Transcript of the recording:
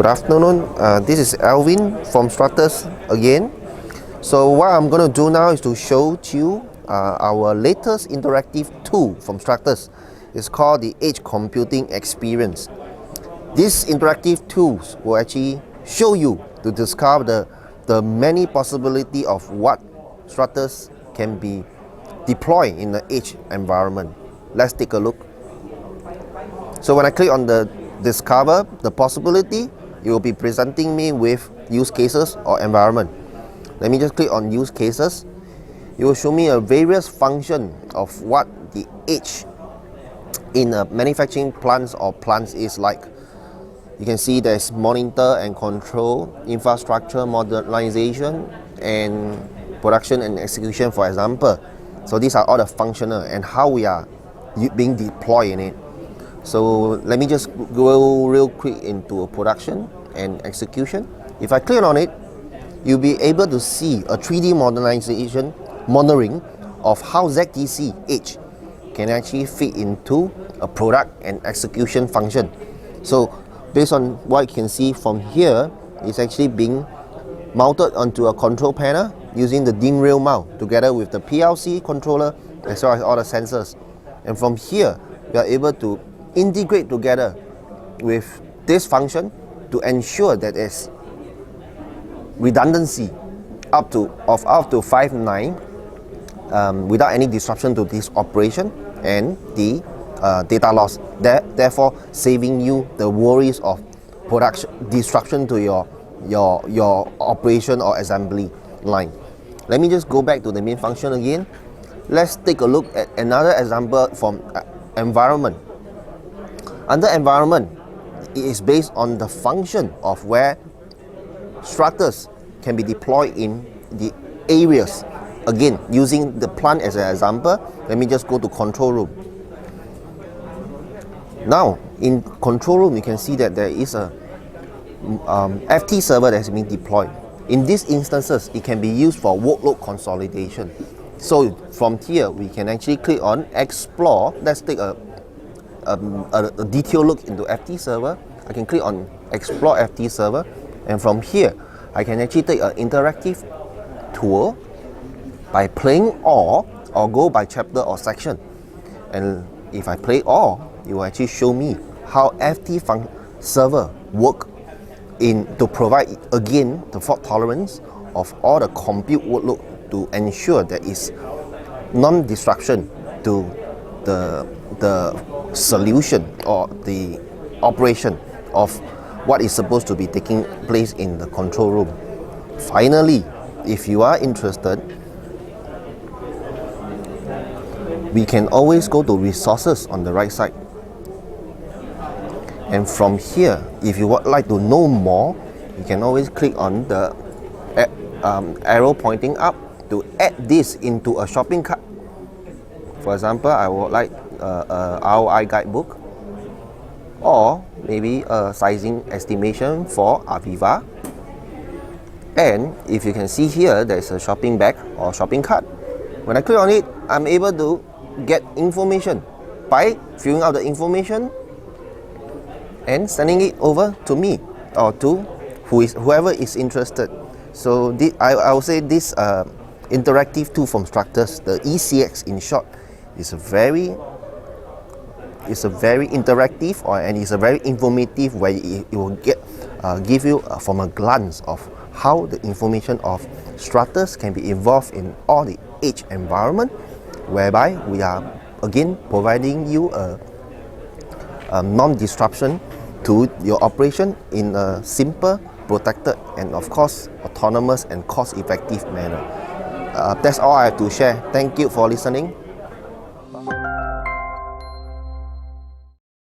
Good afternoon, this is Alvin from Stratus again. So what I'm going to do now is to show to you our latest interactive tool from Stratus. It's called the Edge Computing Experience. These interactive tools will actually show you to discover the many possibility of what Stratus can be deployed in the edge environment. Let's take a look. So when I click on the discover the possibility, it will be presenting me with use cases or environment. Let me just click on use cases. It will show me a various function of what the edge in a manufacturing plants or plants is like. You can see there's monitor and control, infrastructure modernization, and production and execution, for example. So these are all the functional and how we are being deployed in it. So let me just go real quick into a production and execution. If I click on it, you'll be able to see a 3D modernization modeling of how ZTC Edge can actually fit into a product and execution function. So based on what you can see from here, it's actually being mounted onto a control panel using the DIMM rail mount together with the PLC controller as well as all the sensors. And from here, we are able to integrate together with this function to ensure that there's redundancy up to 5 9 without any disruption to this operation and the data loss, therefore saving you the worries of production disruption to your operation or assembly line. Let me just go back to the main function again. Let's take a look at another example from environment. Under environment, it is based on the function of where Stratus can be deployed in the areas. Again, using the plant as an example, let me just go to control room. Now, in control room, you can see that there is a FT server that has been deployed. In these instances, it can be used for workload consolidation. So from here, we can actually click on explore. Let's take a detailed look into FT server. I can click on explore FT server, and from here I can actually take an interactive tour by playing all or go by chapter or section. And if I play all, it will actually show me how FT server work to provide again the fault tolerance of all the compute workload to ensure that is non-disruption to the solution or the operation of what is supposed to be taking place in the control room. Finally, if you are interested, we can always go to resources on the right side, and from here, if you would like to know more, you can always click on the arrow pointing up to add this into a shopping cart. For example, I would like ROI guidebook, or maybe a sizing estimation for Aviva. And if you can see here, there's a shopping bag or shopping cart. When I click on it, I'm able to get information by filling out the information and sending it over to me or to whoever is interested. So I would say this interactive tool from Stratus, the ECX in short, is a very interactive and it's a very informative way. It will give you from a glance of how the information of Stratus can be involved in all the edge environment, whereby we are again providing you a non-disruption to your operation in a simple, protected, and of course autonomous and cost-effective manner. That's all I have to share. Thank you for listening.